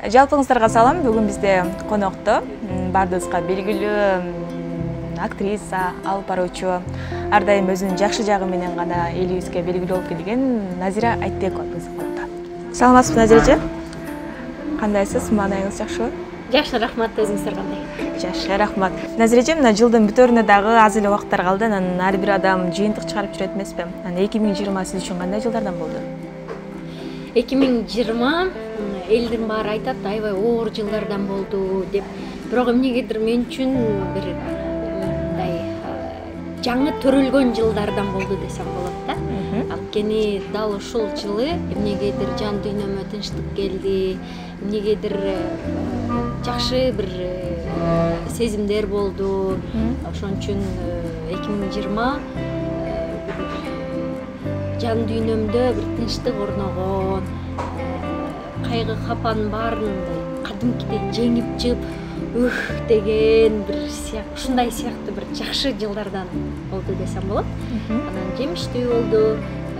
Жалпыңыздарга салам. Бүгүн бизде конокто бардыгыбызга белгилүү актриса, алып баруучу, ар дайым өзүнүн жакшы жагы менен гана элибизге белгилүү болуп келген Назира Айтбекова биздин конокто. Саламатсызбы Назира эже? Кандайсыз? Маанайыңыз жакшыбы? Жакшы, рахмат. Өзүңүздөр кандай? Жакшы, рахмат. Назира эже, мына жылдын бүтөрүнө дагы аз эле убакыттар калды. Анан ар бир адам жыйынтык чыгарып жүрөт эмеспи? Анан 2020 сиз үчүн кандай жылдардан болду? 2020 элдин баары айтат, аябай оор жылдардан болду деп. Бирок эмнегедир мен үчүн бир мындай жаңы төрөлгөн жылдардан болду десем болот да. Анткени дал ушул жылы эмнегедир жан дүйнөмө тынчтык келди, эмнегедир жакшы бир сезимдер болду. Ошон үчүн 2020 жан дүйнөмдө бир тынчтык орногон, кайгы капанын баарын кадимкидей жеңип чыгып, деген бир ушундай сыяктуу бир жакшы жылдардан болду десем болот. Анан жемиштүү болду.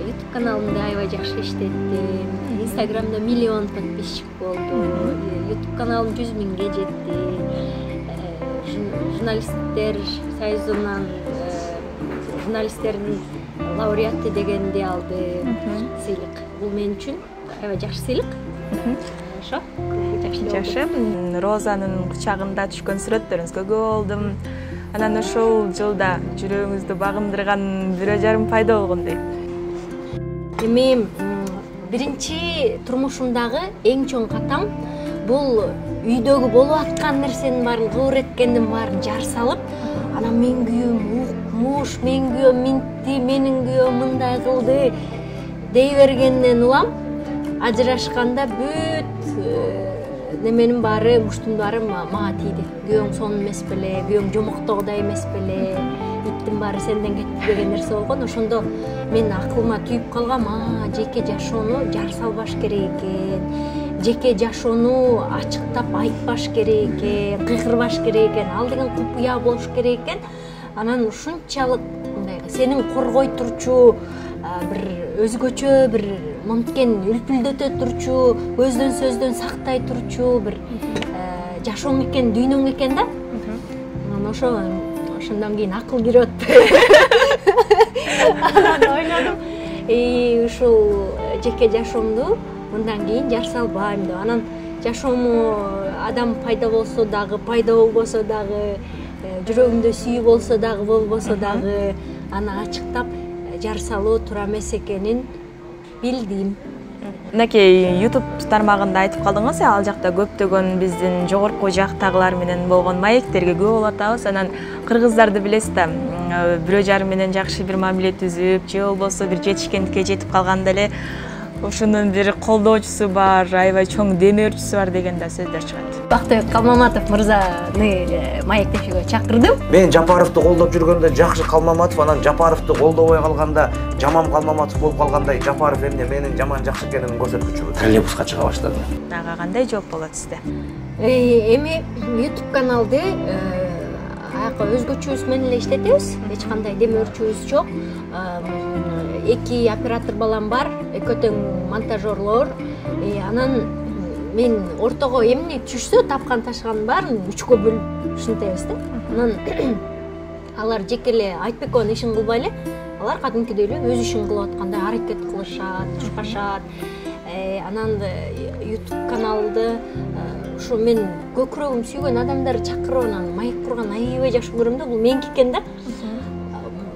YouTube каналымда аябай жакшы иштеттим. Instagramда 1 миллион подписчик болду. YouTube каналым 100 миңге жетти. Журналисттер союзунан журналисттердин лауреаты дегенди алды сыйлык. Бул мен үчүн аябай жакшы сыйлык. Ошо. Жакшы. Розанын кучагында түшкөн сүрөттөрүңүзгө көп болдум. Анан ошол жылда жүрөгүңүздү багындырган 1,5 пайда болгондой. Эми биринчи турмушумдагы эң чоң катам бул үйдөгү болуп аткан нерсенин баарын кыбыр эткендин баарын жар салып, анан мен күйөөм укмуш, мен күйөөм минтти, менин күйөөм мындай кылды дей бергенден улам ажырашканда бүт неменин баары, муштун баары мага тийди. Күйөөң сонун эмес беле, күйөөң жомоктогудай эмес беле, иттин баары сенден кетти деген нерсе болгон. Ошондо мен акылыма түйүп калгам, жеке жашоону жар салбаш керек экен, жеке жашоону ачыктап айтпаш керек экен, кыйкырбаш керек экен, ал деген купуя болуш керек экен. Анан ушунчалык мындай сенин коргой турчу бир өзгөчө бир мынткен үлпүлдөтө турчу, көздөн сөздөн сактай турчу бир жашооң экен, дүйнөң экен да. Анан ошондон кийин акыл кирип анан ойлодум, ушул жеке жашоомду мындан кийин жар салбайм деп. Анан жашоому адам пайда болсо дагы, пайда болбосо дагы, жүрөгүмдө сүйүү болсо дагы, болбосо дагы аны ачыктап жар салуу туура эмес экенин билдим. Мынакей YouTube тармагында айтып калдыңыз, ал жакта көптөгөн биздин жогорку жактагылар менен болгон маектерге көп болуп атабыз. Анан кыргыздарды билесиз да, бирөө жарым менен жакшы бир мамиле түзүп, же болбосо бир жетишкендикке жетип калганда эле ошонун бир колдоочусу бар, аябай чоң демөөрчүсү бар деген да сөздөр чыгат. Бактыбек Калмаматов мырзаны маектешүүгө чакырдым. Мен Жапаровду колдоп жүргөндө жакшы Калмаматов, анан Жапаровду колдобой калганда жаман Калмаматов болуп калгандай, Жапаров эмне менин жаман жакшы экенин көрсөткүчү. Троллейбуска чыга баштады. Ага, кандай жооп болот сизде? Эми YouTube каналды өзгөчөбүз менен эле иштетебиз. Эч кандай демөөрчүбүз жок. 2 оператор балам бар, экөө тең монтажерлор. Анан мен ортого эмне түшсө, тапкан ташканын баарын 3кө бөлүп ушинтебиз да. Анан алар жеке эле Айтбековдун ишин кылбай эле, алар кадимкидей эле өз ишин кылып аткандай аракет кылышат, чуркашат. Анан YouTube каналды ушу мен көкүрөгүм сүйгөн адамдарды чакырып анан маек курган аябай жакшы көрөм да. Бул меники экен да.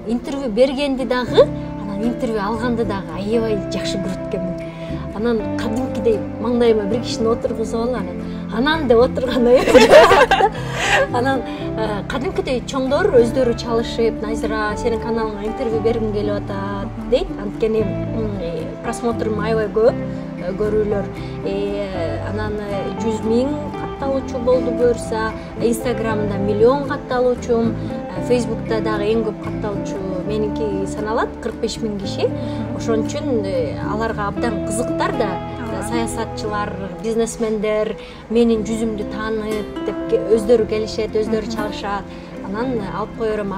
Интервью бергенди дагы, анан интервью алганды дагы аябай жакшы көрөт экенмин. Анан кадимкидей маңдайыма бир кишини отургузуп алып, анан деп отургандай. Анан кадимкидей чоңдор өздөрү чалышып, Назира, сенин каналыңа интервью бергим келип атат дейт. Анткени просмотрум аябай көп, көрүүлөр. Анан 100 миң катталуучу болду буюрса, Instagramда 1 миллион катталуучум, Facebook'ta дагы эң көп катталуучу меники саналат, 45 миң киши. Ошон үчүн аларга абдан кызыктар да, саясатчылар, бизнесмендер менин жүзүмдү таанып деп өздөрү келишет, өздөрү чалышат. Анан алып коерум,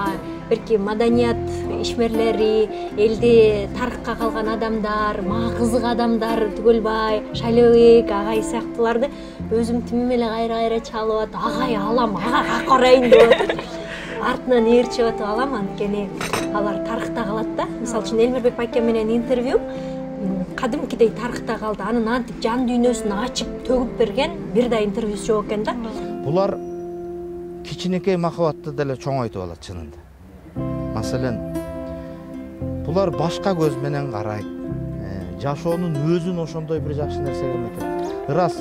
берки маданият ишмерлери, элде тарыхка калган адамдар, мага кызык адамдар, Түгөлбай, Шайлообек агай сыяктууларды өзүм тими эле кайра чалып атып, агай алам, ага карайын деп атып, артынан ээрчип атып алам, анткени алар тарыхта калат да. Мисалы үчүн Элмирбек байке менен интервью кадимкидей тарыхта калды. Анын антип жан дүйнөсүн ачып төгүп берген бир да интервьюсу жок экен да. Булар кичинекей махабатты деле чоңойтуп алат чынында. Маселен, булар башка көз менен карайт. Жашоонун өзүн ошондой бир жакшы нерсе экен. Ырас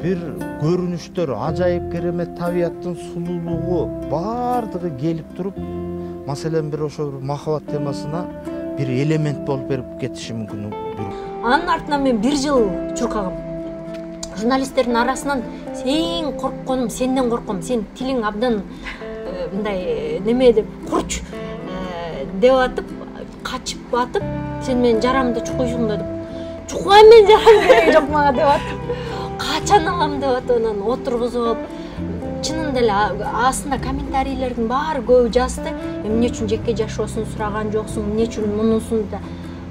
бир көрүнүштөр, ажайып керемет табияттын сулуулугу бардыгы келип туруп, маселен бир ошо махабат темасына бир элемент болуп берип кетиши мүмкүн. Анын артынан мен бир жыл чуркагам. Журналисттердин арасынан сен коркконум, сенден корком, сен тилиң абдан мындай неме деп курч деп атып, качып атып, сен менин жарамды чукуйсуң деп. Чукпай мен жарам кереги жок мага деп атып, качан алам деп атып, анан отургузуп, чынында эле астында комментарийлердин баары көбү жазды. Эмне үчүн жеке жашоосун сураган жоксуң, эмне үчүн мунусун да.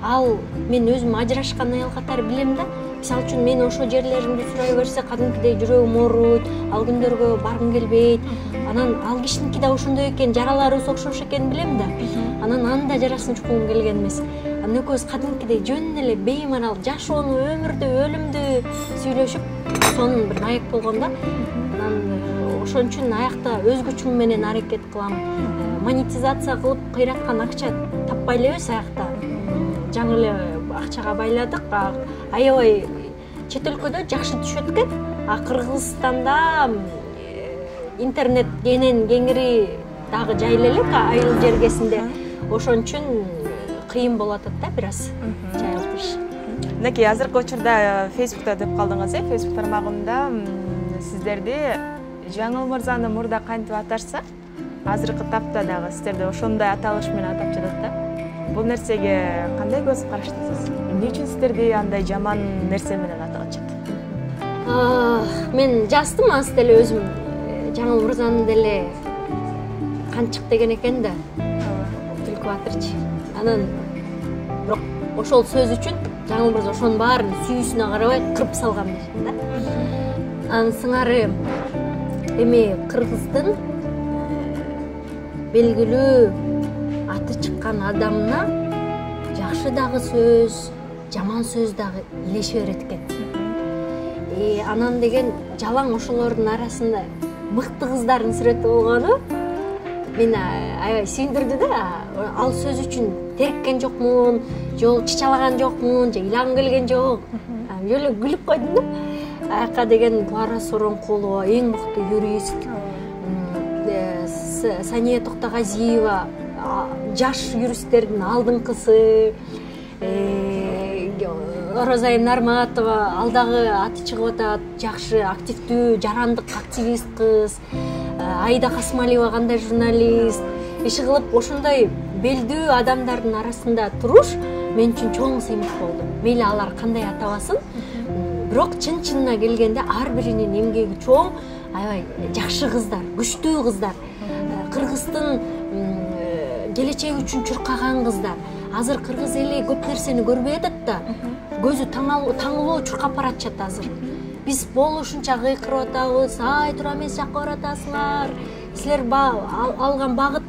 Ал мен өзүм ажырашкан аял катары билем да. Мисалы үчүн мен ошо жерлеримди сурай берсе, кадимкидей жүрөгүм ооруйт, ал күндөргө баргым келбейт. Анан ал кишиники да ошондой экен, жараларыбыз окшош экенин билем да. Анан анда жарасын чуккум келген эмес. Анан экөөбүз кадимкидей жөн эле беймарал жашоону, өмүрдү, өлүмдү сүйлөшүп, сонун бир наек болгон да. Анан ошон үчүн аякта өз күчүм менен аракет кылам. Монетизация кылып кыйраткан акча таппай элебиз аякта. Жаңы эле акчага байладык. Аябай чет өлкөдө жакшы түшөт экен. Кыргызстанда интернет кенен кеңири дагы жайла элек айыл жергесинде. Ошон үчүн кыйын болуп атат да бир аз жайылтыш. Мынакей азыркы учурда Facebook'та деп калдыңыз, Facebook тармагында сиздерди Жаңыл мырзаны мурда кантип аташса, азыркы тапта дагы сиздерди ошондой аталыш менен атап жатат да. Бул нерсеге кандай көз караштасыз? Эмне үчүн сиздерди андай жаман нерсе менен аталышат? Мен жаздым аз деле өзүм Жаңыл мырзаны деле канчык деген экен да. Түлкү батырчы. Анан бирок ошол сөз үчүн Жаңыл мырза ошонун баарын сүйүүсүнө карабай кырып салган да. Анын сыңары эми кыргыздын белгилүү аты чыккан адамына жакшы дагы сөз, жаман сөз дагы илеше берет экен. Анан деген жалаң ошолордун арасында мыкты кыздардын сүрөтү болгону мени аябай сүйүндүрдү да. Ал сөз үчүн териккен жокмун, же чычалаган жокмун, же ыйлагым келген жок. Жөлө күлүп койдум да. Аяка деген Клара Соронкулова, эң мыкты юрист, Сания Токтогазиева, жаш юристтердин алдыңкысы, Оразайым Нарматова, ал дагы аты чыгып атат, жакшы, активдүү, жарандык активист кыз, Айда Касмалиева кандай журналист. Иши кылып ошондой белдүү адамдардын арасында туруш мен үчүн чоң сыймык болду. Мейли алар кандай атабасын, бирок чын-чынына келгенде ар биринин эмгеги чоң, аябай жакшы кыздар, күчтүү кыздар. Кыргыздын келечеги үчүн чуркаган кыздар. Азыр кыргыз эли көп нерсени көрбөй атат да. Көзү таңылуу чуркап баратышат азыр. Биз болушунча кыйкырып атабыз, ай тура эмес жакка баратасыңар. Силер алган багыт,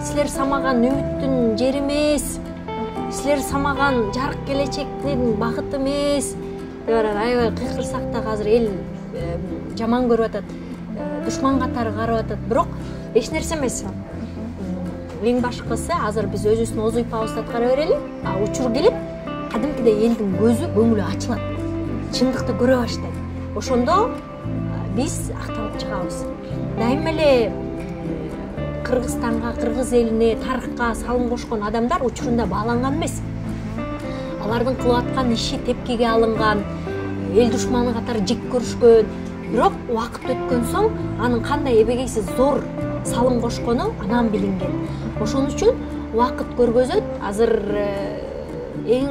силер самаган үмүттүн жери эмес. Силер самаган жарык келечектин багыты эмес. Аябай кыйкырсак да азыр эл жаман көрүп атат. Душман катары карап атат. Бирок эч нерсе эмес. Эң башкысы азыр биз өзүбүздүн оз уйпабызды аткара берели. Учур келип, кадимкидей элдин көзү, көңүлү ачылат. Чындыкты көрө баштайт. Ошондо биз акталып чыгабыз. Дайыма эле Кыргызстанга, кыргыз элине, тарыхка салым кошкон адамдар учурунда бааланган эмес. Алардын кылып аткан иши тепкиге алынган, эл душманы катары жек көрүшкөн. Бирок убакыт өткөн соң анын кандай эбегейсиз зор салым кошкону анан билинген. Ошон үчүн убакыт көргөзөт. Азыр эң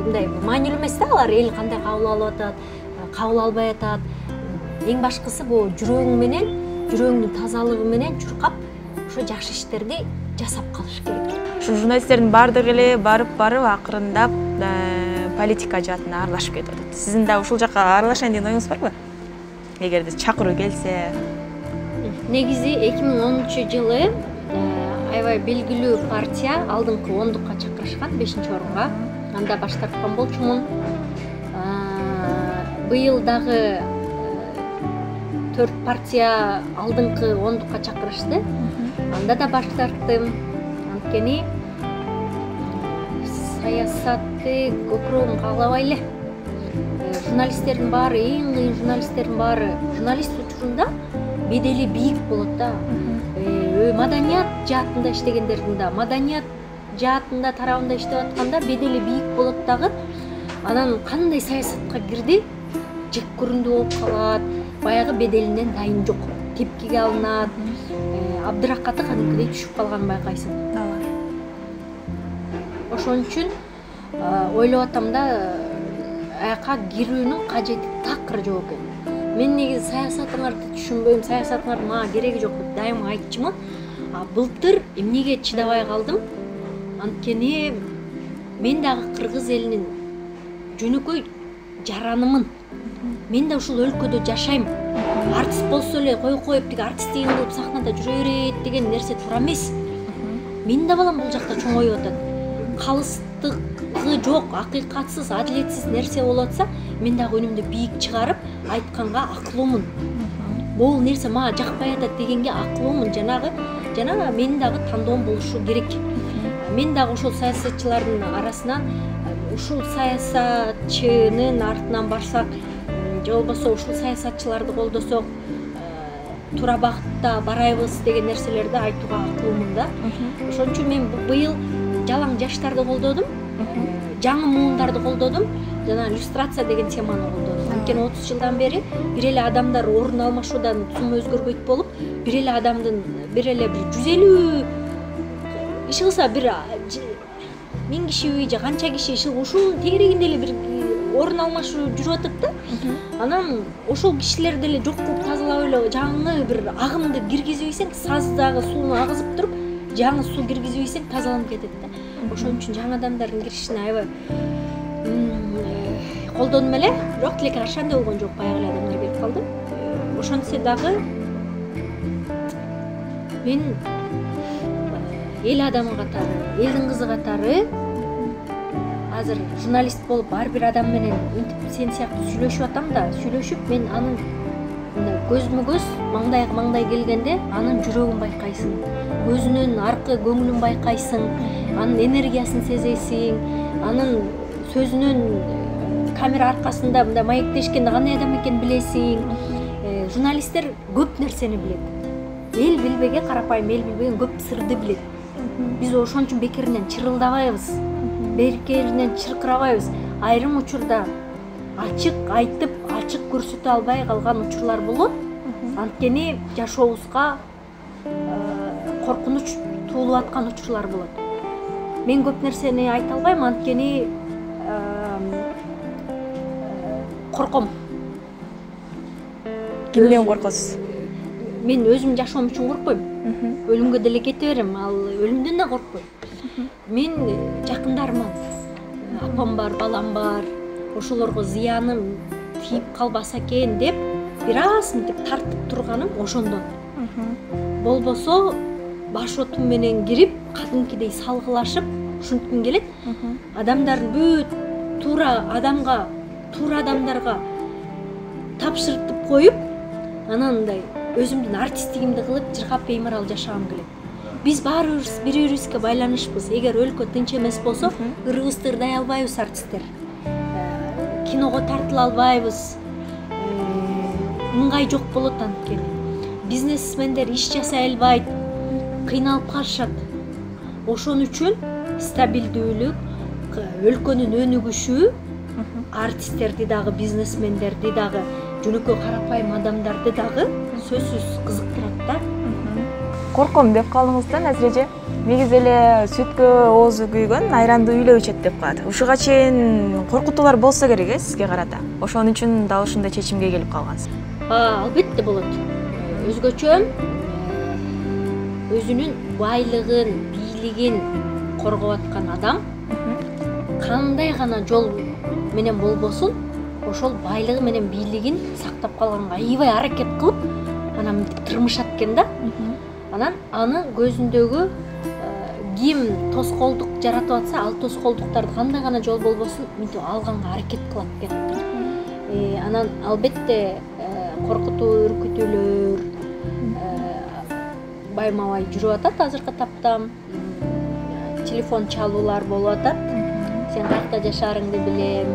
мындай маанилүү эмес да алар эл кандай кабыл алып атат, кабыл албай атат. Эң башкысы бул жүрөгүң менен, жүрөгүңдүн тазалыгы менен чуркап, ошо жакшы иштерди жасап калыш керек. Ушу журналисттердин баардыгы эле барып акырындап политика жаатына аралашып кетип атат. Сиздин да ушул жакка аралашайын деген оюңуз барбы? Эгерде чакыруу келсе. Негизи 2010-жылы аябай белгилүү партия алдыңкы 10-дукка чакырышкан 5-орунга. Анда баш тарткан болчумун. Быйыл дагы 4 партия алдыңкы 10-дукка чакырышты. Анда да баш тарттым. Анткени саясатты көпүрөөк каалабай эле. Журналисттердин баары, эң кыйын журналисттердин баары журналист учурунда бедели бийик болот да. Маданият жаатында иштегендердин да, маданият жаатында тарабында иштеп атканда бедели бийик болот дагы. Анан кандай саясатка кирди? Жек көрүндүү болуп калат, баягы беделинен дайын жок, тепкиге алынат, абдыракаты кадимкидей түшүп калганын байкайсың. Ошон үчүн ойлоп атам да, аяка кирүүнүн кажети такыр жок экен. Мен негизи саясатыңарды түшүнбөйм, саясатыңар мага кереги жок деп дайым айтчумун. Былтыр эмнеге чыдабай калдым? Анткени мен дагы кыргыз элинин жөнөкөй жаранымын. Мен да ушул өлкөдө жашайм. Артист болсо эле коюп тиги артисттигин кылып сахнада жүрө берет деген нерсе туура эмес. Мен да балам бул жакта чоңоюп атат. Калыстыгы жок, акыйкатсыз, адилетсиз нерсе болуп атса, мен дагы өнүмдү бийик чыгарып айтканга акылуумун. Бул нерсе мага жакпай атат дегенге акылуумун. Жанагы менин дагы тандоом болушу керек. Мен дагы ошол саясатчылардын арасынан ушул саясатчынын артынан барсак, же болбосо ушул саясатчыларды колдосок, туура багытта барайбыз деген нерселерди айтууга акылуумун да. Ошон үчүн мен быйыл жалаң жаштарды колдодум, жаңы муундарды колдодум, жана иллюстрация деген теманы колдодум. Анткени 30 жылдан бери бир эле адамдар орун алмашуудан сум өзгөрбөйт болуп, бир эле адамдын бир 150 иш кылса бир 1000 кишиби же канча киши иш ушунун тегерегинде эле бир орун алмашуу жүрүп атат да. Анан ошол кишилерди эле жок кылып тазалап эле жаңы бир агымды киргизип ийсең, саздагы сууну агызып туруп, жаңы суу киргизип ийсең тазаланып кетет да. Ошон үчүн жаңы адамдардын киришине аябай колдонум эле, бирок тилекке каршы андай болгон жок, баягы эле адамдар келип калды. Ошентсе дагы мен эл адамы катары, элдин кызы катары азыр журналист болуп ар бир адам менен интип сен сыяктуу сүйлөшүп атам да, сүйлөшүп мен анын көзмө көз, маңдайга маңдай келгенде анын жүрөгүн байкайсың, көзүнүн аркы көңүлүн байкайсың, анын энергиясын сезесиң, анын сөзүнүн камера аркасында мындай маектешкенде кандай адам экенин билесиң. Журналисттер көп нерсени билет. Эл билбеген, карапайым эл билбеген көп сырды билет. Биз ошон үчүн бекеринен чырылдабайбыз, бекеринен чыркырабайбыз. Айрым учурда ачык айтып, ачык көрсөтө албай калган учурлар болот. Анткени жашообузга коркунуч туулуп аткан учурлар болот. Мен көп нерсени айта албайм, анткени корком. Кимден коркосуз? Мен өзүм жашоом үчүн коркпойм. Өлүмгө деле кете берем, ал өлүмдөн да коркпойм. Мен жакындарыма, апам бар, балам бар, ошолорго зыяным тийип калбаса экен деп бир аз мынтип тартып турганым ошондон. Болбосо баш отум менен кирип, кадимкидей салгылашып ушинтким келет. Адамдардын бүт туура адамдарга тапшыртып коюп, анан мындай өзүмдүн артисттигимди кылып, жыргап беймарал жашагым келет. Биз баарыбыз бири-бирибизге байланышпыз. Эгер өлкө тынч эмес болсо, ырыбызды ырдай албайбыз артисттер. Киного тартыла албайбыз. Ыңгай жок болот анткени. Бизнесмендер иш жасай албайт, кыйналып калышат. Ошон үчүн стабилдүүлүк, өлкөнүн өнүгүшү артисттерди дагы, бизнесмендерди дагы, жөнөкөй карапайым адамдарды дагы сөзсүз кызыктырат да. Корком деп калдыңыз да, Назиреже. Негизи эле сүткө оозу күйгөн айранды үйлөө ичет деп калат. Ушуга чейин коркутуулар болсо керек сизге карата. Ошон үчүн дал ушундай чечимге келип калгансыз. Албетте болот. Өзгөчө өзүнүн байлыгын, бийлигин коргоп аткан адам кандай гана жол менен болбосун ошол байлыгы менен бийлигин сактап калганга аябай аракет кылып анан мынтип тырмышат экен да. Анан аны көзүндөгү ким тоскоолдук жаратып атса, ал тоскоолдуктарды кандай гана жол болбосун мынтип алганга аракет кылат экен. Анан албетте коркутуу, үркүтүүлөр байма-бай жүрүп атат азыркы тапта. Телефон чалуулар болуп атат. Сен кайерде жашаарыңды билем,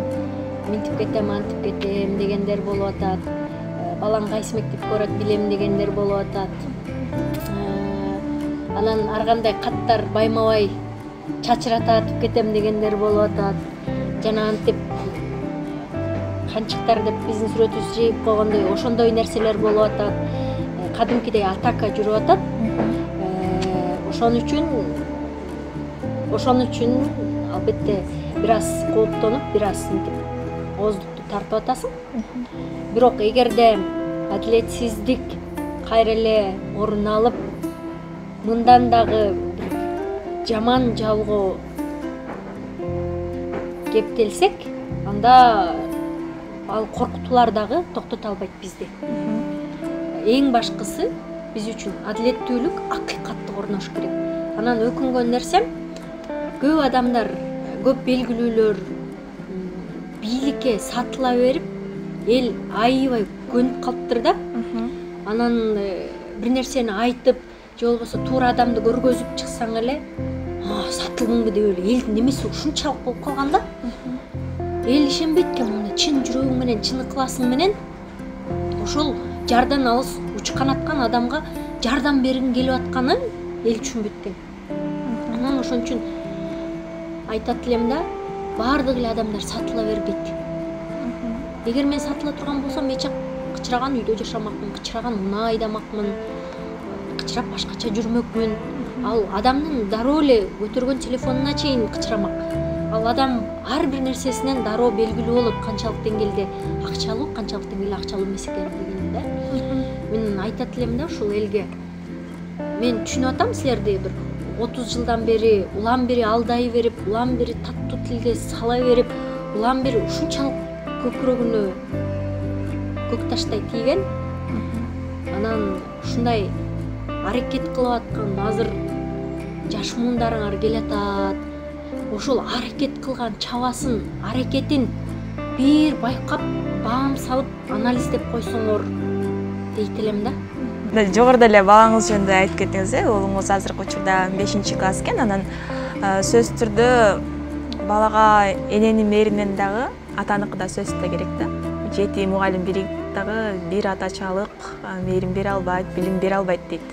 мынтип кетем, антип кетем дегендер болуп атат. Балаң кайсы мектепке барат билем дегендер болуп атат. Анан ар кандай каттар байма-бай чачыратып кетем дегендер болуп атат. Жана антип канчыктар деп биздин сүрөтүбүздү жейип койгондой ошондой нерселер болуп атат. Кадимкидей атака жүрүп атат. Ошон үчүн албетте бир аз кооптонуп, бир аз мынтип ооздукту тартып атасың. Бирок эгерде адилетсиздик кайра эле орун алып, мындан дагы жаман жалгоо кептелсек, анда ал коркутуулар дагы токтото албайт бизди. Эң башкысы биз үчүн адилеттүүлүк, акыйкаттык орнош керек. Анан өкүнгөн нерсем, көп адамдар, көп белгилүүлөр бийликке сатыла берип, эл аябай көнүп калыптыр да. Анан бир нерсени айтып, же болбосо туура адамды көргөзүп чыксаң эле, сатылдыңбы деп эле элдин немеси ушунчалык болуп калган да. Эл ишенбейт экен мына чын жүрөгүң менен, чын ыкласың менен ошол жардан алыс учкан аткан адамга жардам бергиң келип атканын эл түшүнбөйт экен. Анан ошон үчүн айтат элем да, баардык эле адамдар сатыла бербейт. Эгер мен сатыла турган болсом, эч кычыраган үйдө жашамакмын, кычыраган унаа айдамакмын, кычырап башкача жүрмөкмүн. Ал адамдын дароо эле көтөргөн телефонуна чейин кычырамак. Ал адам ар бир нерсесинен дароо белгилүү болот канчалык деңгээлде акчалуу, канчалык деңгээлде акчалуу эмес экендигин да. Мен айтат элем да ушул элге. Мен түшүнүп атам силерди бир 30 жылдан бери улам бери алдай берип, улам бери таттуу тилге сала берип, улам бери ушунчалык көкүрөгүнө көк таштай тийген. Анан ушундай аракет кылып аткан азыр жаш муундарыңар келатат. Ошол аракет кылган чабасын, аракетин бир байкап, баам салып, анализдеп койсоңор дейт элем да. Жогоруда эле балаңыз жөнүндө айтып кеттиңиз, уулуңуз азыркы учурда 5-класс экен. Анан сөзсүз түрдө балага эненин мээринен дагы атаныкы да сөзсүз керек да. Жети мугалим бири дагы бир атачалык мээрин бере албайт, билим бере албайт дейт.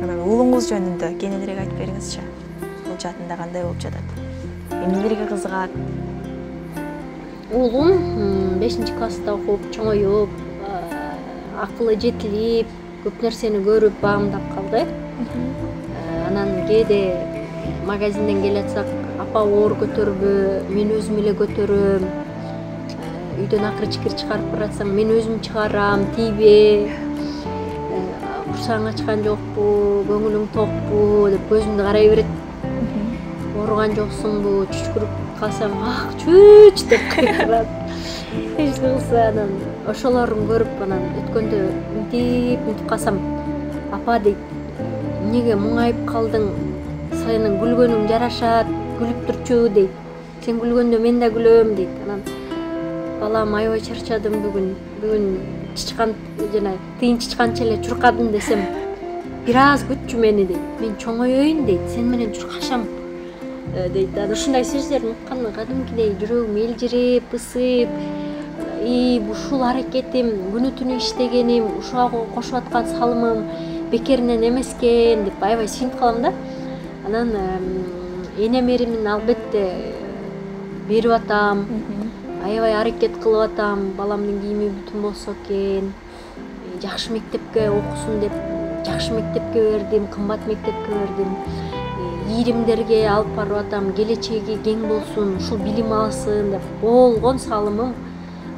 Анан уулуңуз жөнүндө кененирээк айтып бериңизчи. Бул жаатында кандай болуп жатат? Эмнелерге кызыгат? Уулум 5-класста окуп, чоңоюп, акылы жетилип, көп нерсени көрүп, баамдап калды. Анан кээде магазинден келатсак, апа оор көтөрбө, мен өзүм эле көтөрөм. Үйдөн акыр-чикир чыгарып баратсаң, мен өзүм чыгарам, тийбе. Курсаң ачкан жокпу, көңүлүң токпу деп көзүмдү карай берет. Ооруган жоксуңбу, чүчкүрүп калсам, ах, чүч деп кайрат. Эч кылса анан ошолорун көрүп анан өткөндө мынтип калсам, апа дейт, эмнеге муңайып калдың? Сенин күлгөнүң жарашат, күлүп турчу дейт. Сен күлгөндө мен да күлөм дейт. Анан балам, аябай чарчадым бүгүн чычкан жана тыйын чычканча эле чуркадым десем, бир аз күтчү мени дейт. Мен чоңоёюн дейт, сен менен чуркашам дейт. Анан ушундай сөздөрдү укканда кадимкидей жүрөгүм элжирип, ысып, ушул аракетим, күнү түнү иштегеним, ушуга кошуп аткан салымым бекеринен эмес экен деп аябай сүйүнүп калам да. Анан энем эримин албетте берип атам, аябай аракет кылып атам, баламдын кийими бүтүн болсо экен, жакшы мектепке окусун деп жакшы мектепке бердим, кымбат мектепке бердим. Ийримдерге алып барып атам, келечеги кең болсун, ушул билим алсын деп болгон салымым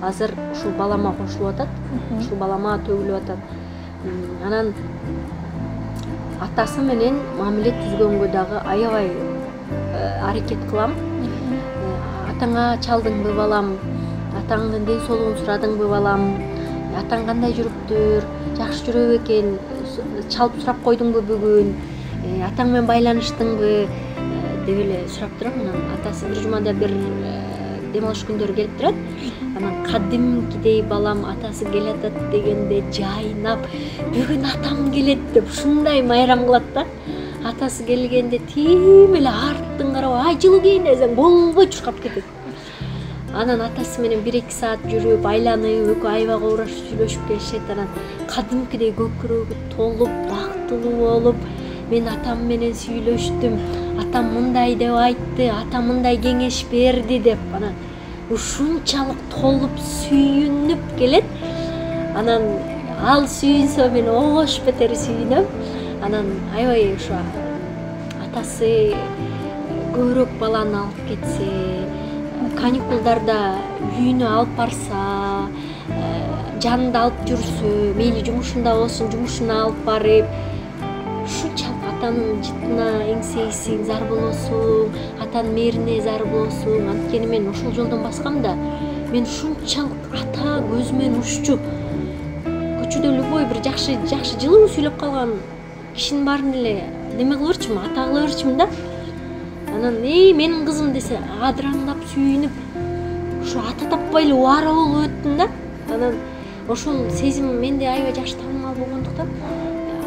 азыр ушул балама кошулуп атат, ушул балама төгүлүп атат. Анан атасы менен мамиле түзгөнгө дагы аябай аракет кылам. Атаңа чалдыңбы балам, атаңдын ден соолугун сурадыңбы балам, атаң кандай жүрүптүр, жакшы жүрөбү экен, чалып сурап койдуңбу бүгүн, атаң менен байланыштыңбы деп эле сурап турам. Анан атасы бир жумада бир дем алыш күндөрү келип турат. Анан кадимкидей балам атасы келатат дегенде жайнап, бүгүн атам келет деп ушундай майрам кылат да. Атасы келгенде тим эле арттын карап, ай жылуу кийин десең болбой чуркап кетет. Анан атасы менен 1-2 саат жүрүп, айланып, экөө аябай урашып сүйлөшүп келишет. Анан кадимкидей көкүрөгү толуп, бактылуу болуп, мен атам менен сүйлөштүм, атам мындай деп айтты, атам мындай кеңеш берди деп. Анан ушунчалык толуп сүйүнүп келет. Анан ал сүйүнсө мен ош бетер сүйүнөм. Анан аябай ошо атасы көбүрөөк баланы алып кетсе, каникулдарда үйүнө алып барса, жанында алып жүрсө, мейли жумушунда болсун, жумушуна алып барып, ушунчалык атанын жытына эңсейсиң, зар болосуң, атанын мээрине зар болосуң. Анткени мен ошол жолдон баскам да, мен ушунчалык ата көзүмөн ушчу. Көчөдө любой бир жакшы жылуу сүйлөп калган кишинин баарын эле неме кыла берчүмүн, ата кыла берчүмүн да. Анан менин кызым десе адыраңдап сүйүнүп, ушу ата таппай эле убара болуп өттүм да. Анан ошол сезим менде аябай жакшы таанымал болгондуктан,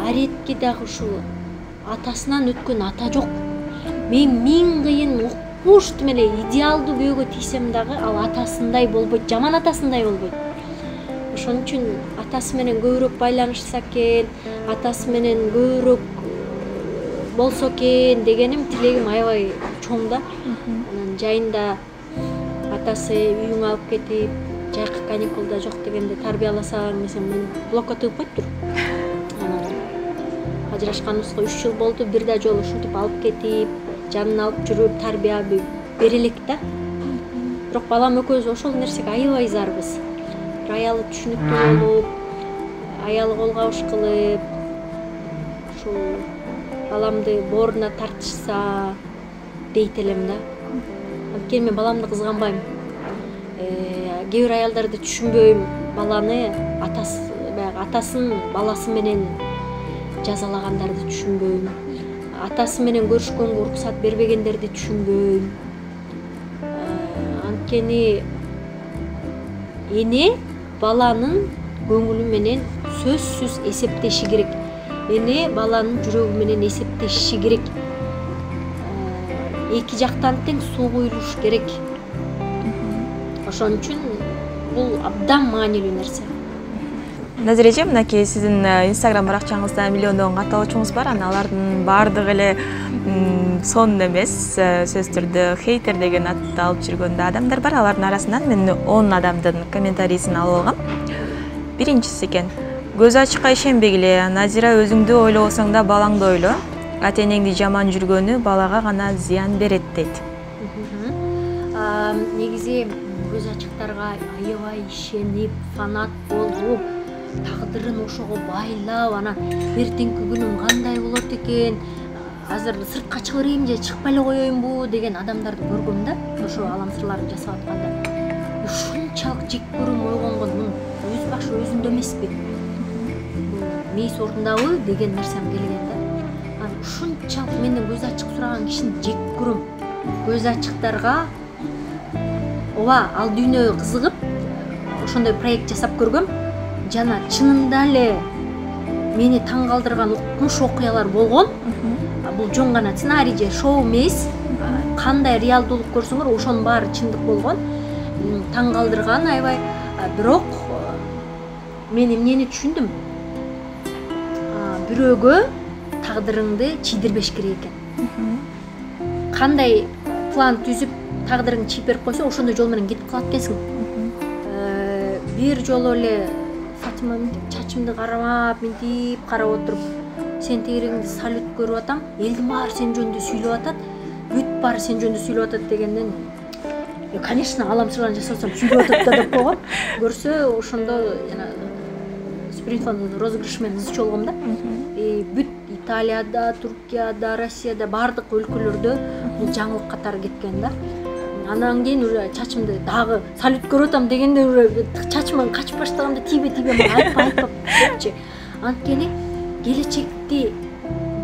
аретке дагы ушул атасынан өткөн ата жок. Мен 1000 кыйын укмуштум эле идеалдуу күйөөгө тийсем дагы ал атасындай болбойт, жаман атасындай болбойт. Ошон үчүн атасы менен көбүрөөк байланышса экен, атасы менен көбүрөөк болсо экен дегеним, тилегим аябай чоң да. Анан жайында атасы үйүңө алып кетип, жайкы каникулда жок дегенде тарбияласаң десем, мен блокко тыгып коюптур. Анан ажырашканыбызга 3 жыл болду, бир да жолу ушинтип алып кетип, жанына алып жүрүп, тарбия бере элек да. Бирок балам экөөбүз ошол нерсеге аябай зарбыз. Аялы түшүнүктүү болуп, аялы кол кабыш кылып, ушул баламды бооруна тартышса дейт элем да. Анткени мен баламды кызганбайм. Кээ бир аялдарды түшүнбөйм, баланы атасын баласы менен жазалагандарды түшүнбөйм. Атасы менен көрүшкөнгө уруксат бербегендерди түшүнбөйм. Анткени эне баланын көңүлү менен сөзсүз эсептеши керек. Эне баланын жүрөгү менен эсептеши керек. Эки жактан тең суу куюлуш керек. Ошон үчүн бул абдан маанилүү нерсе. Назира эже, мынакей сиздин Instagram баракчаңызда миллиондогон катталуучуңуз бар. Анан алардын баардыгы эле сонун эмес, сөзсүз түрдө хейтер деген атты алып жүргөн адамдар бар. Алардын арасынан мен 10 адамдын комментарийсин алып алгам. Биринчиси экен: көз ачыкка ишенбегиле, Назира, өзүңдү ойлобосоң да балаңды ойло. Ата-энеңди жаман жүргөнү балага гана зыян берет дейт. Негизи көз ачыктарга аябай ишенип, фанат болуп, тагдырын ошого байлап, анан эртеңки күнүм кандай болот экен, азыр сыртка чыга берейин же чыкпай эле коеюнбу деген адамдарды көргөм да. Ошо алам сырларын жасап атканда ушунчалык жек көрүүм ойгонгон, өз башы өзүндө эмеспи, мейис ордундабы деген нерсем келген да. Анан ушунчалык менден көз ачык сураган кишини жек көрөм. Көз ачыктарга ооба ал дүйнөгө кызыгып ошондой проект жасап көргөм. Жана чынында эле мени таң калтырган укмуш окуялар болгон. Бул жон гана сценарий же шоу эмес. Кандай реалдуулук көрсөңөр ошонун баары чындык болгон. Таң калтырган аябай. Бирок мен эмнени түшүндүм? Бирөөгө тагдырыңды чийдирбеш керек экен. Кандай план түзүп тагдырың чийип берип койсо, ошондой жол менен кетип калат экенсиң. Бир жолу эле Фатима чачымды карамап, мынтип карап отуруп, сен тегерегиңди салют көрүп атам, элдин баары сен жөнүндө сүйлөп атат, бүт баары сен жөнүндө сүйлөп атат дегенден, конечно, алам сырларын жасап атсам сүйлөп атат да деп койгом. Көрсө ошондо жана Спрингфонд розыгрыш менен ызчу болгом да. Бүт Италияда, Туркияда, Россияда бардык өлкөлөрдө бул жаңылык катары кеткен да. Анан кийин уже чачымды дагы салют көрүп атам дегенде уже чачыман качып баштаганда тийбе мага айтпа депчи. Анткени келечекти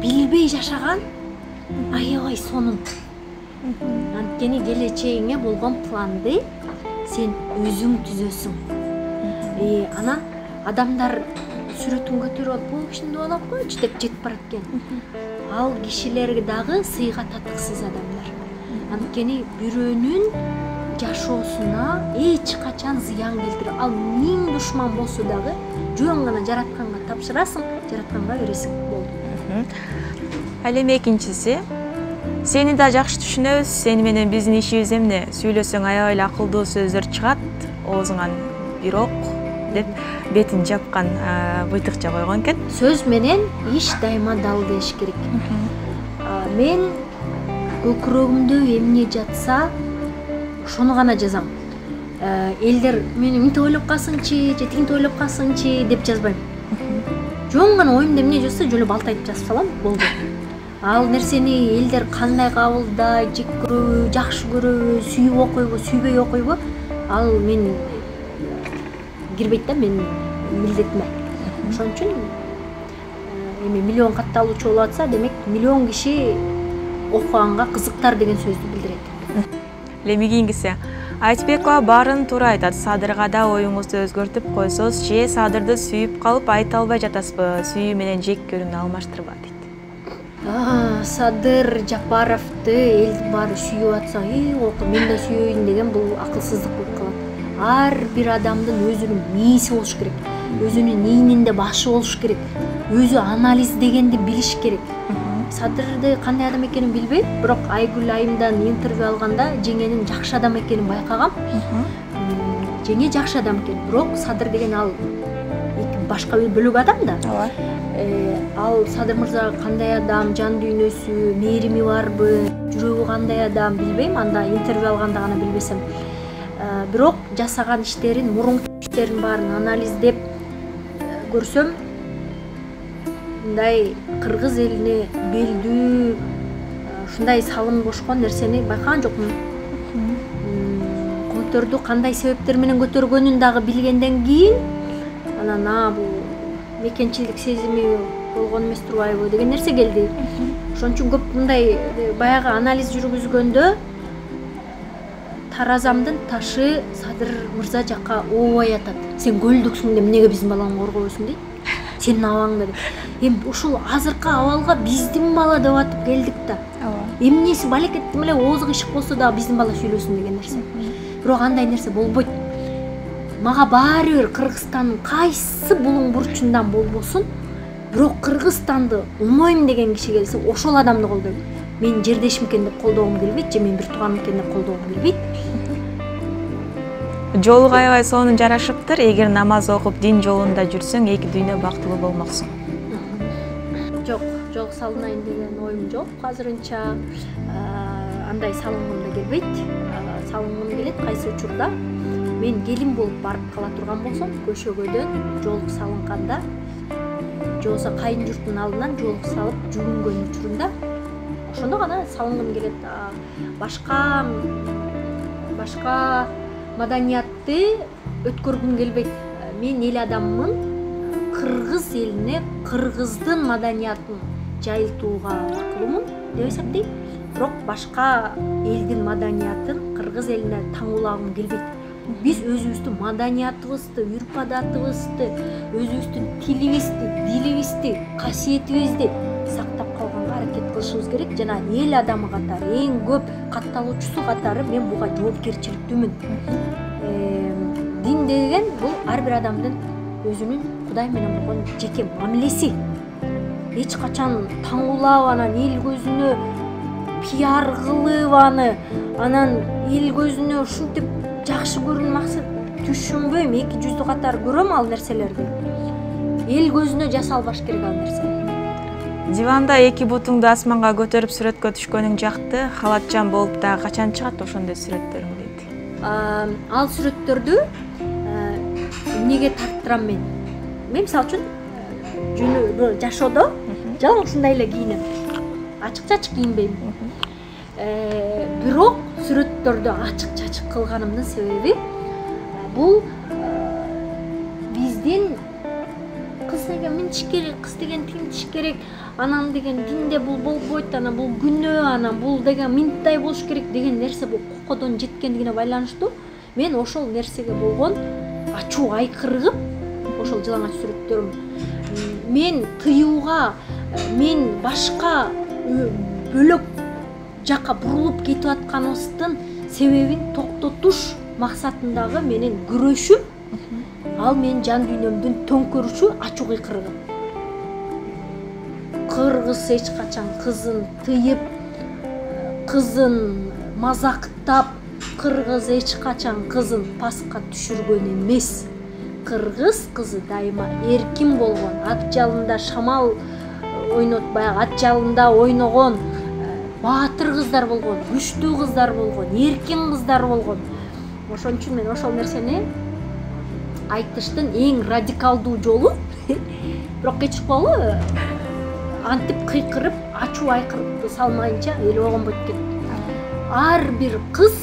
билбей жашаган аябай сонун. Анткени келечегиңе болгон планды сен өзүң түзөсүң. Анан адамдар сүрөтүн көтөрүп алып, бул кишини дубалап койчу деп жетип барат экен. Ал кишилерге дагы сыйга татыксыз адамдар. Анткени бирөөнүн жашоосуна эч качан зыян келтире. Ал 1000 душман болсо дагы жөн гана жаратканга тапшырасың, жаратканга бересиң. Болду. Ал эми экинчиси, сени да жакшы түшүнөбүз, сени менен биздин ишибиз эмне? Сүйлөсөң аябай эле акылдуу сөздөр чыгат, оозуңан бирок деп бетин жапкан быйтыкча койгон экен. Сөз менен иш дайыма дал деш керек. Мен көкүрөгүмдө эмне жатса, ошону гана жазам. Элдер мени мынтип ойлоп калсыңчы, же тигинтип ойлоп калсыңчы деп жазбайм. Жөн гана оюмда эмне жүрсө жөлө балтайтып жазып салам, болду. Ал нерсени элдер кандай кабылдай, жек көрөбү, жакшы көрөбү, сүйүп окуйбу, сүйбөй окуйбу, ал мен кирбейт да, мен милдетиме. Ошон үчүн эми миллион катталуучу болуп атса, демек миллион киши окуганга кызыктар деген сөздү билдирет. Эми кийинкиси, Айтбекова баарын туура айтат. Садырга да оюңузду өзгөртүп койсоз, же Садырды сүйүп калып айта албай жатасызбы? Сүйүү менен жек көрүүнү алмаштырба дейт. Садыр Жапаровду элдин баары сүйүп атса, мен да сүйөйүн деген бул акылсыздык болуп калат. Ар бир адамдын өзүнүн мээси болуш керек. Өзүнүн ийнинде башы болуш керек. Өзү анализ дегенди билиш керек. Садырды кандай адам экенин билбейм, бирок Айгүл айымдан интервью алганда жеңенин жакшы адам экенин байкагам. Жеңе жакшы адам экен, бирок Садыр деген ал башка бир бөлөк адам да. Ал Садыр мырза кандай адам, жан дүйнөсү, мээрими барбы, жүрөгү кандай адам билбейм, анда интервью алганда гана билбесем. Бирок жасаган иштерин, мурунку иштерин баарын анализдеп көрсөм, мындай кыргыз элине белдүү, ушундай салым кошкон нерсени байкаган жокмун. Көтөрдү кандай себептер менен көтөргөнүн дагы билгенден кийин, анан бул мекенчилдик сезими болгон эмес турбайбы деген нерсе келди. Ошон үчүн көп мындай баягы анализ жүргүзгөндө таразамдын ташы Садыр мырза жакка ообай атат. Сен көлдөксүң да эмнеге биздин баланы коргобойсуң дейт. Сенин абаңда деп. Эми ушул азыркы абалга биздин бала деп атып келдик да. Эмнеси балекеттим эле оозу ишик болсо да биздин бала сүйлөсүн деген нерсе. Бирок андай нерсе болбойт. Мага баары бир Кыргызстандын кайсы булуң бурчундан болбосун, бирок Кыргызстанды умойм деген киши келсе, ошол адамды колдойм. Мен жердешим экен деп колдогум келбейт, же мен бир тууганым экен деп колдогум келбейт. Жолу аябай сонун жарашыптыр. Эгер намаз окуп дин жолунда жүрсөң, эки дүйнө бактылуу болмоксуң. Жок, жол салынайын деген оюм жок азырынча. Андай салынгым да келбейт. Салынгым келет кайсы учурда мен келин болуп барып кала турган болсом, көшөгөдөн жолук салынганда, же болбосо кайын журттун алдынан жолук салып жүгүнгөн учурунда ошондо гана салынгым келет. Башка маданиятты өткөргүм келбейт. Мен эл адаммын. Кыргыз элине кыргыздын маданиятын жайылтууга макулумун деп эсептейм. Бирок башка элдин маданиятын кыргыз элине таңуулагым келбейт. Биз өзүбүздүн маданиятыбызды, үрп-адатыбызды, өзүбүздүн тилибизди, дилибизди, касиетибизди сактап калганга аракет кылышыбыз керек. Жана эл адамы катары, эң көп катталуучусу катары мен буга жоопкерчиликтүүмүн. Дин деген бул ар бир адамдын өзүнүн Кудай менен болгон жеке мамилеси. Эч качан таңуулап анан эл көзүнө пиар кылып анан эл көзүнө ушинтип жакшы көрүн максат түшүнбөйм. 200 катар көрөм ал нерселерди. Эл көзүнө жасалбаш керек ал нерсе. Диванда эки бутуңду асманга көтөрүп сүрөткө түшкөнүң жакты. Халатчан болуп да качан чыгат ошондой сүрөттөрүң дейт. Ал сүрөттөрдү эмнеге тарттырам мен? Мен мисалы үчүн жашоодо жалаңашындай эле кийинем, ачык кийинбейм. Бирок сүрөттөрдө ачык кылганымдын себеби бул биздин кыз деген минтиш керек, кыз деген тинтиш керек, анан деген динде бул болбойт, анан бул күнөө, анан бул деген минттай болуш керек деген нерсе бул кокодон жеткендигине байланыштуу. Мен ошол нерсеге болгон ачуу айкырыгым, ошол жалаңач сүрөттөрүм мен тыюуга, мен башка бөлөк жака бурулуп кетип атканыбыздын себебин токтотуш максатындагы менин күрөшүм, ал менин жан дүйнөмдүн төңкөрүшү, ачуу кыйкырыгым. Кыргыз эч качан кызын тыйып, кызын мазактап, кыргыз эч качан кызын паска түшүргөн эмес. Кыргыз кызы дайыма эркин болгон, ат жалында шамал ойнотпай, ат жалында ойногон, баатыр кыздар болгон, күчтүү кыздар болгон, эркин кыздар болгон. Ошон үчүн мен ошол нерсени айтыштын эң радикалдуу жолу, бирок кечикполу, антип кыйкырып, ачуу айкырыкты салмайынча эле огонбойт экен. Ар бир кыз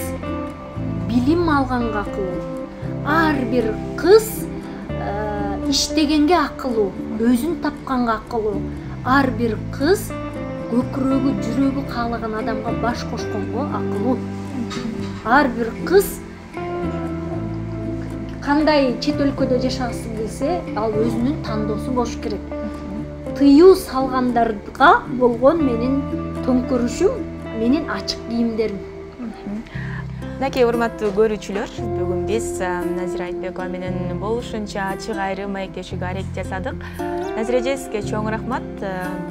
билим алганга акылуу, ар бир кыз иштегенге акылуу, өзүн тапканга акылуу, ар бир кыз көкүрөгү, жүрөгү каалаган адамга баш кошконго акылуу. Ар бир кыз кандай чет өлкөдө жашагысы келсе, ал өзүнүн тандоосу болуш керек. Тыюу салгандарга болгон менин төңкөрүшүм, менин ачык кийимдерим. Мынакей урматтуу көрүүчүлөр, бүгүн биз Назира Айтбекова менен болушунча ачык айрым маектешүүгө аракет жасадык. Назира эжесизге чоң рахмат,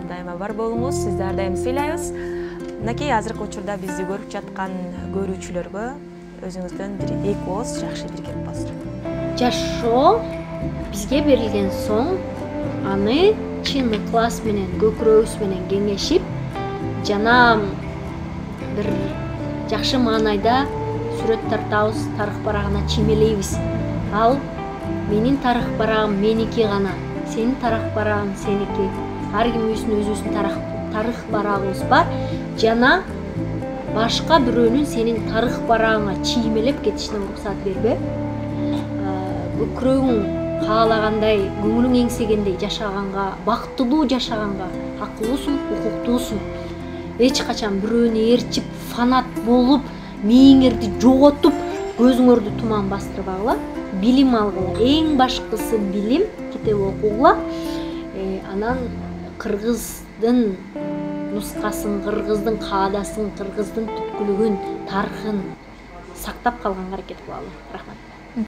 дайыма бар болуңуз, сизди ар дайым сыйлайбыз. Мынакей азыркы учурда бизди көрүп жаткан көрүүчүлөргө өзүңүздөн бир эки ооз жакшы бир кеп болсун. Жашоо бизге берилген соң, аны чын ыклас менен, көкүрөгүбүз менен кеңешип, жана бир жакшы маанайда сүрөт тартабыз, тарых барагына чиймелейбиз. Ал менин тарых барагым меники гана, сенин тарых барагың сеники. Ар кимибиздин өзүбүздүн тарых барагыбыз бар, жана башка бирөөнүн сенин тарых барагыңа чиймелеп кетишине уруксат бербе. Көкүрөгүң каалагандай, көңүлүң эңсегендей жашаганга, бактылуу жашаганга акылуусуң, укуктуусуң. Эч качан бирөөнү ээрчип, фанат болуп, мээңерди жоготуп, көзүңөрдү туман бастырбагыла. Билим алгыла. Эң башкысы билим, китеп окугула. Анан кыргыздын нускасын, кыргыздын каадасын, кыргыздын түпкүлүгүн, тарыхын сактап калганга аракет кылалы. Рахмат.